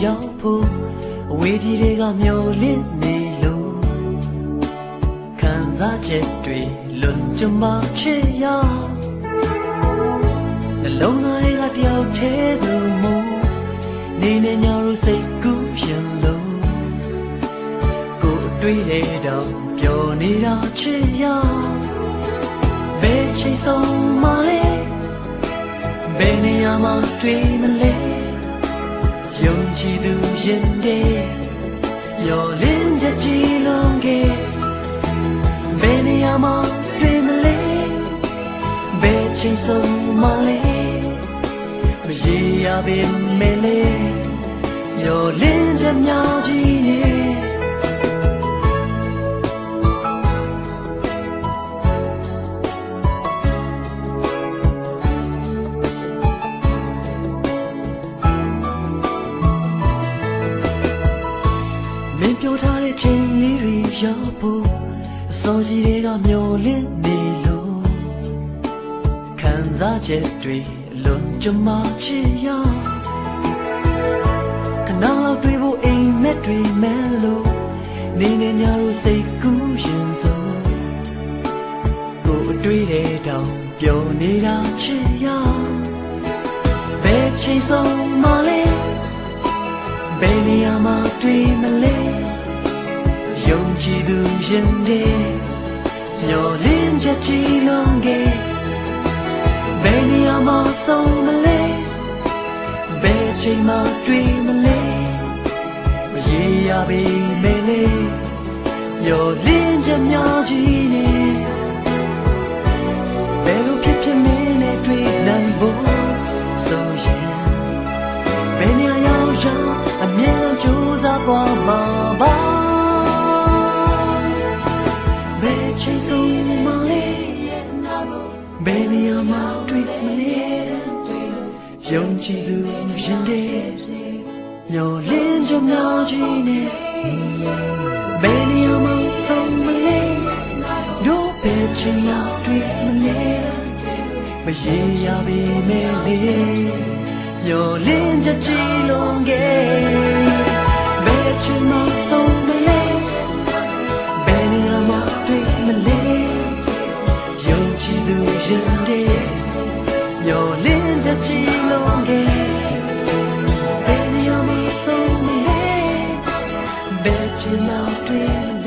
ရောက်ဖို့အဝေးကြီးတွေကမျောလင့်နေလို့ခံစားချက်တွေလွန်ကျမချစ်ရောက်နှလုံးသားတွေကတယောက်တည်းသူမို့နေနေညာလို့စိတ်ကူးရင်လို့ကိုယ်အတွေ့တဲ့တော့ပျော်နေတာချစ်ရောက်ဘယ်ချိန်ဆုံးမလဲဘယ်နေရာမှာတွေ့မလဲယုံကြည်သူရင်တဲ့ရောလင်းချက်ကြည်လုံးကဘယ်နေရာမှာတွေ့မလဲဘယ်ချိန်ဆုံးမလဲမရေရပင်မဲလေရောလင်းချက်များကြီးနေမင်းပြောထားတဲ့ချိန်လေးတွေရောက်ဖို့အစောကြီးတွေကမျောလင့်နေလို့ခံစားချက်တွေအလွန်ကျမချစ်ရောက်ခဏလောက်တွေ့ဖို့အိမ်မက်တွေမဲလို့နေနေညာလို့စိတ်ကူးရင်စို့ကိုယ်အတွေ့တဲ့တောင်ပျော်နေတာချစ်ရောက်ဘယ်ချိန်ဆုံးမလဲဘယ်နေရာမှာတွေ့မလဲယုံကြည်သူရင်တဲ့မျောလင်းချက်ကြီးလုံးကဘယ်နေရာမှာဆုံးမလဲဘယ်ချိန်မှာတွေ့မလဲမရေရပေမဲ့လေမျောလင်းချက်များကြီးနေဘယ်လိုဖြစ်ဖြစ်မင်းနဲ့တွေ့နိုင်ဖို့ဆိုရင်ဘယ်နေရာရောက်ရောက်အမြဲတမ်းကြိုးစားသွားမှာပါဘယ်ချိန်ဆုံးမလဲဘယ်နေရာမှာတွေ့မလဲယုံကြည်သူရင်တဲ့မျောလင်းချက်များကြီးနဲ့ဘယ်နေရာမှာဆုံးမလဲတို့ဘယ်ချိန်မှာတွေ့မလဲမရေရပေမဲ့လေမျောလင်းချက်ကြီးလုံးကဘယ်ချိန်မှာဆုံးမလဲဘယ်နေရာမှာတွေ့မလဲယုံကြည်သူရင်တဲ့မျောလင်းချက်ကြီးလုံးကဘယ်နေရာမှာဆုံးမလဲဘယ်ချိန်မှာတွေ့